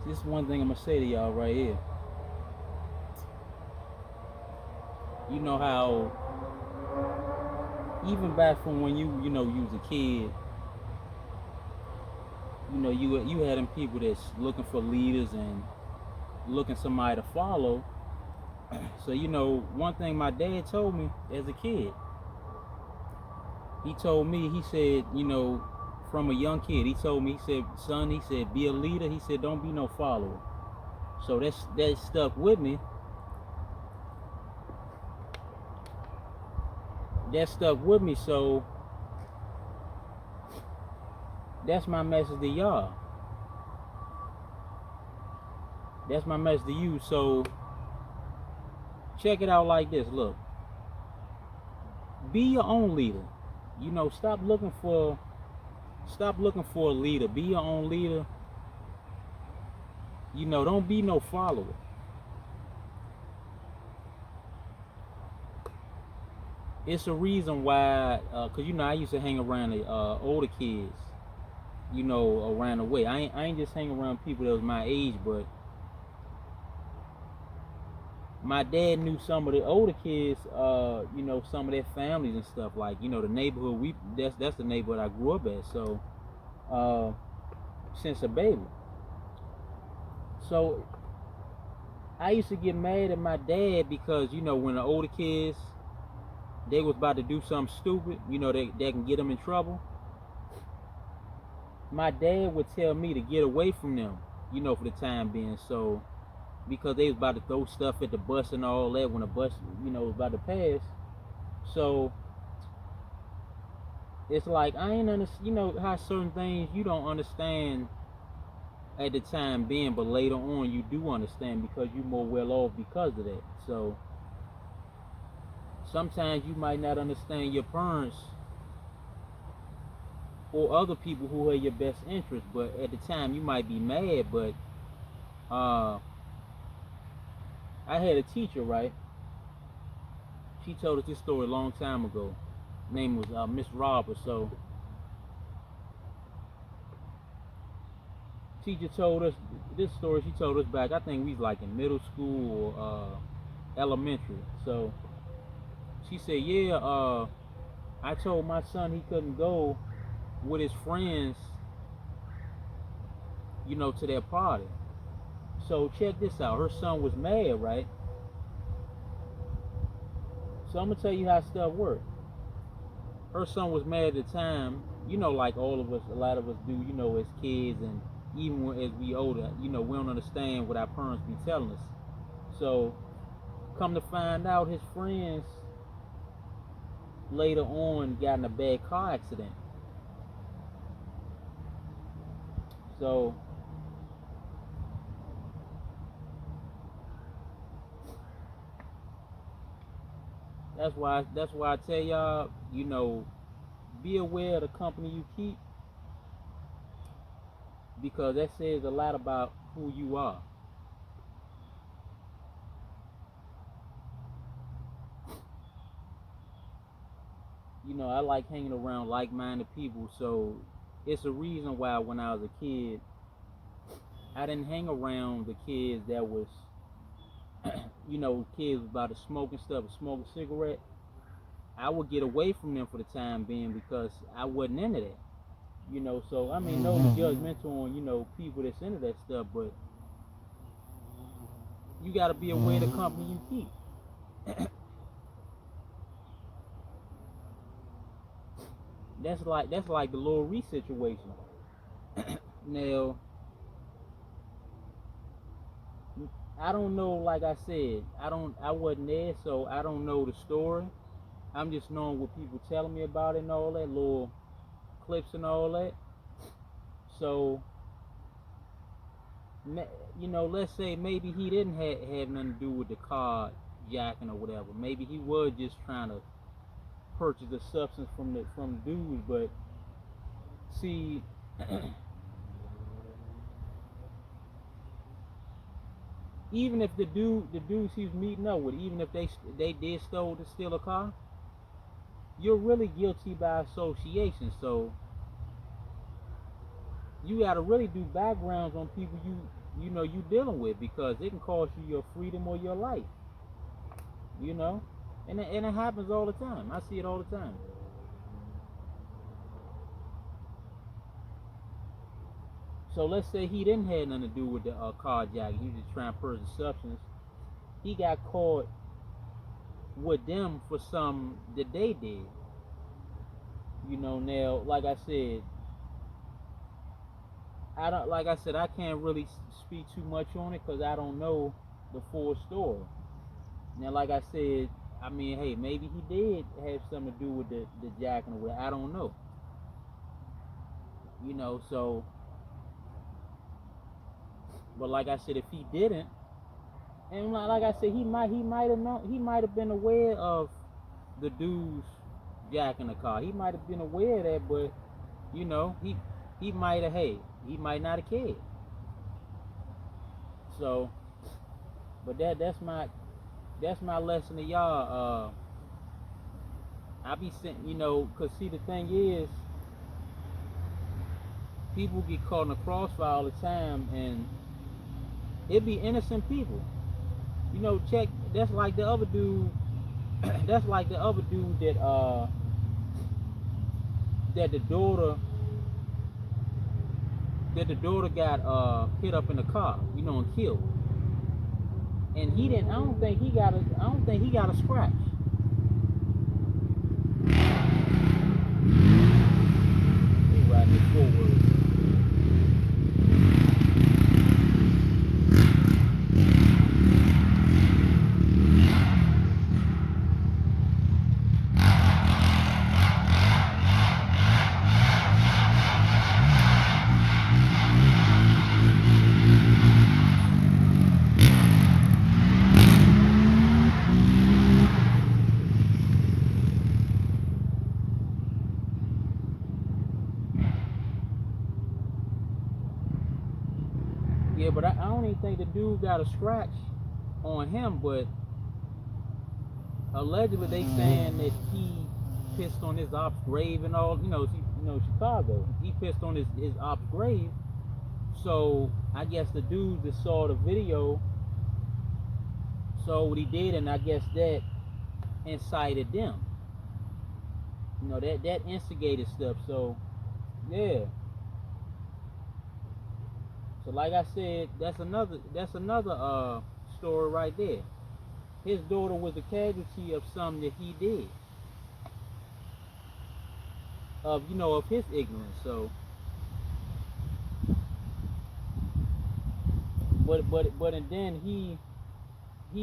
This is one thing I'm gonna say to y'all right here. You know how even back from when you was a kid, you had them people that's looking for leaders and looking somebody to follow. So one thing my dad told me as a kid, he told me, he said, from a young kid, he told me, he said, son, he said, be a leader. He said, don't be no follower. So that stuck with me. That stuck with me. So that's my message to y'all. That's my message to you. So check it out like this. Look, be your own leader. Stop looking for a leader. Be your own leader. Don't be no follower. It's a reason why, cause I used to hang around the older kids, around the way. I ain't just hang around people that was my age, but my dad knew some of the older kids, some of their families and stuff. Like, the neighborhood that's the neighborhood I grew up at. So, since a baby. So I used to get mad at my dad because, when the older kids, they was about to do something stupid, they can get them in trouble. My dad would tell me to get away from them, for the time being. So, because they was about to throw stuff at the bus and all that when the bus, was about to pass. So it's like I ain't understand, how certain things you don't understand at the time being, but later on you do understand because you're more well off because of that. So sometimes you might not understand your parents or other people who are your best interest, but at the time you might be mad. But I had a teacher, right? She told us this story a long time ago. Her name was Miss Roberts. So teacher told us this story. She told us back, I think we was like in middle school or elementary. So she said, yeah, I told my son he couldn't go with his friends, to their party. So check this out. Her son was mad, right? So I'm gonna tell you how stuff works. Her son was mad at the time, like all of us, a lot of us do, as kids, and even as we older, we don't understand what our parents be telling us. So come to find out, his friends later on got in a bad car accident. So that's why I tell y'all, be aware of the company you keep, because that says a lot about who you are. I like hanging around like-minded people, so it's a reason why when I was a kid, I didn't hang around the kids that was, kids about to smoke and stuff, smoke a cigarette. I would get away from them for the time being because I wasn't into that. So I mean, no judgmental on, people that's into that stuff, but you got to be aware of the company you keep. That's like the Lil Reese situation. Now, I don't know. Like I said, I wasn't there, so I don't know the story. I'm just knowing what people telling me about it and all that, little clips and all that. So, let's say maybe he didn't have nothing to do with the car jacking or whatever. Maybe he was just trying to purchase a substance from the dudes. But see, even if the dudes he was meeting up with, even if they did steal a car, you're really guilty by association. So you got to really do backgrounds on people you dealing with, because it can cost you your freedom or your life. And it happens all the time. I see it all the time. So let's say he didn't have nothing to do with the carjacking. He was just trying to purchase substance. He got caught with them for something that they did. Now, like I said, I can't really speak too much on it because I don't know the full story. Now, like I said, I mean, hey, maybe he did have something to do with the jacking or whatever. I don't know. So, but like I said, if he didn't, and like I said, he might have known, he might have been aware of the dudes jacking the car. He might have been aware of that, but he might have, hey, he might not have cared. So, but that's my lesson to y'all. I be saying, cause see, the thing is, people get caught in the crossfire all the time, and it be innocent people. Check. That's like the other dude. That's like the other dude that the daughter got hit up in the car, and killed. And he didn't. I don't think he got a scratch. He riding it forward. Yeah, but I don't even think the dude got a scratch on him, but allegedly they saying that he pissed on his op's grave and all. Chicago. He pissed on his op's grave. So I guess the dudes that saw the video saw what he did, and I guess that incited them. That instigated stuff. So yeah. So like I said, that's another story right there. His daughter was a casualty of something that he did, of his ignorance. So, but and then he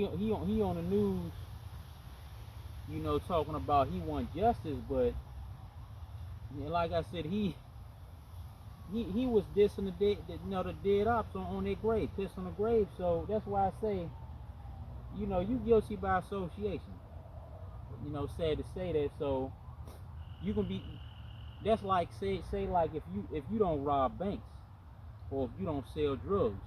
on the news, talking about he want justice, but like I said, he was dissing the dead ops on their grave, pissed on the grave. So that's why I say, you guilty by association. Sad to say that. So you can be. That's like say like if you don't rob banks, or if you don't sell drugs,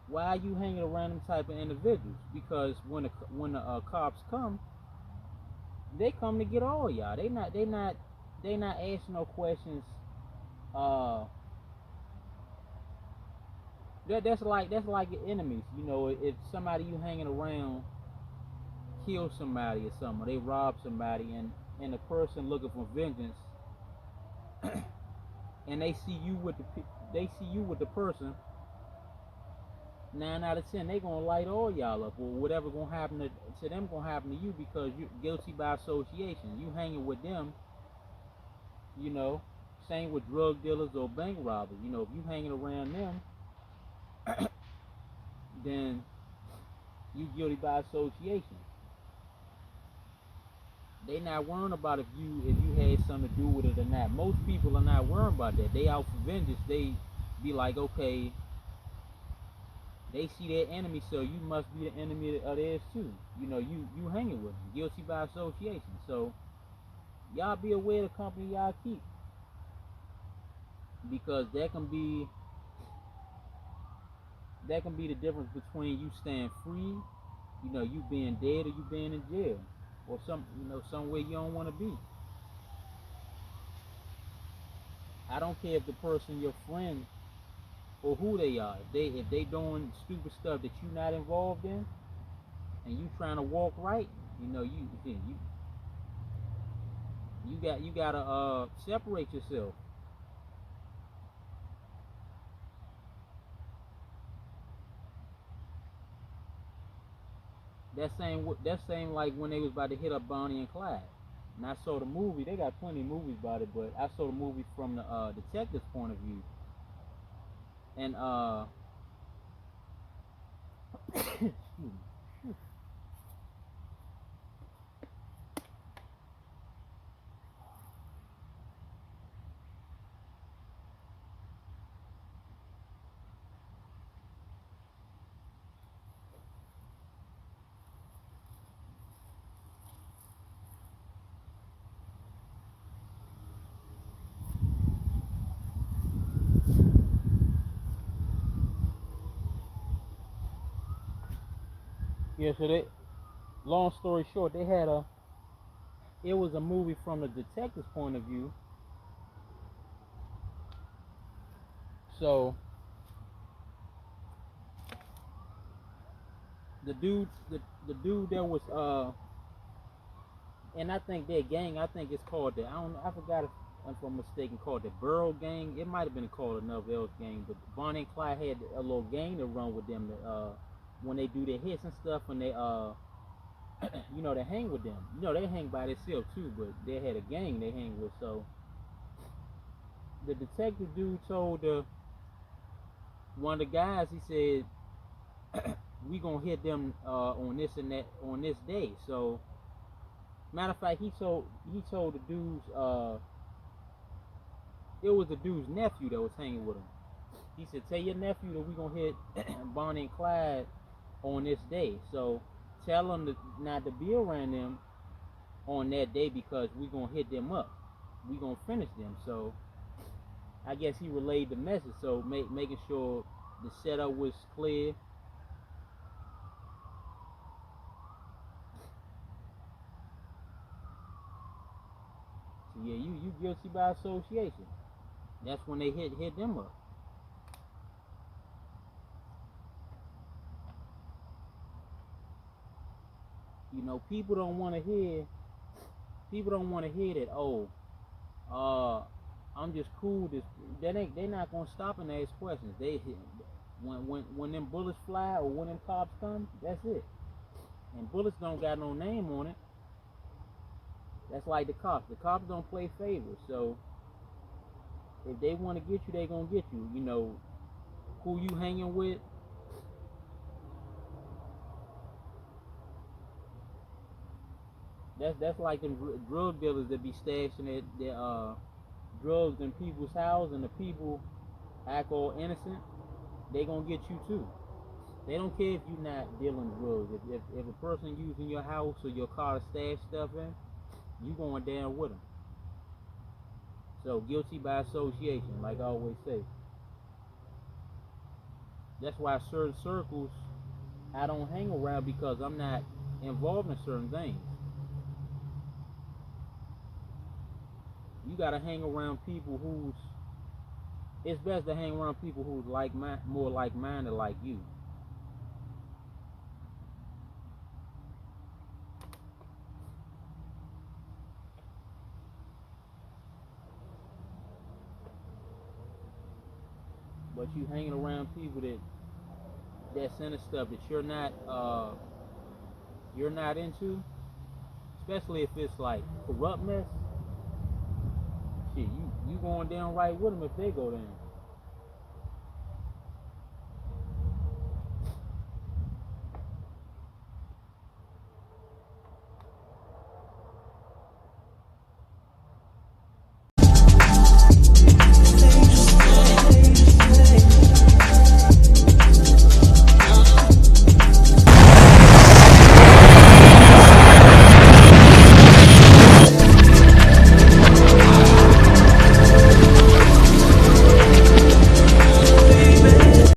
why are you hanging around them type of individuals? Because when the cops come, they come to get all y'all. They not asking no questions. That's like your enemies. If somebody you hanging around kill somebody or something, or they rob somebody, and the person looking for vengeance, and they see you with the person, 9 out of 10 they gonna light all y'all up, or whatever gonna happen to them gonna happen to you, because you're guilty by association. You hanging with them, same with drug dealers or bank robbers. If you hanging around them, then you guilty by association. They not worrying about if you had something to do with it or not. Most people are not worrying about that. They out for vengeance. They be like, okay, they see their enemy, so you must be the enemy of theirs too. You hanging with them, guilty by association. So y'all be aware of the company y'all keep, because that can be the difference between you staying free, you being dead, or you being in jail, or somewhere you don't want to be. I don't care if the person your friend or who they are. If they doing stupid stuff that you not involved in, and you trying to walk right, you know, you gotta separate yourself. That same like when they was about to hit up Bonnie and Clyde. And I saw the movie. They got plenty of movies about it, but I saw the movie from the detective's point of view. And yeah, so they, long story short, it was a movie from the detective's point of view. So the dude that was and I think that gang, I think it's called I forgot if I'm mistaken, called the Burrow Gang. It might have been called another else gang, but Bonnie and Clyde had a little gang to run with them when they do their hits and stuff, and they you know, they hang with them. You know, they hang by themselves too, but they had a gang they hang with. So the detective dude told one of the guys, he said, we gonna hit them on this and that on this day. So matter of fact, he told the dudes, it was the dude's nephew that was hanging with him. He said, tell your nephew that we gonna hit Bonnie and Clyde on this day. So tell them not to be around them on that day because we gonna hit them up. We gonna finish them. So I guess he relayed the message. So making sure the setup was clear. So yeah, you guilty by association. That's when they hit them up. You know, people don't want to hear that. Oh, I'm just cool. They not gonna stop and ask questions. When them bullets fly or when them cops come, that's it. And bullets don't got no name on it. That's like the cops. The cops don't play favorites. So if they want to get you, they gonna get you. You know who you hanging with. That's like them drug dealers that be stashing their drugs in people's house, and the people act all innocent. They gonna get you too. They don't care if you're not dealing drugs. If a person using your house or your car to stash stuff in, you going down with them. So guilty by association, like I always say. That's why certain circles I don't hang around because I'm not involved in certain things. You gotta hang around people who's. It's best to hang around people who's more like-minded like you. But you hanging around people that's into stuff that you're not into, especially if it's like corruptness. Shit, you going down right with them if they go down.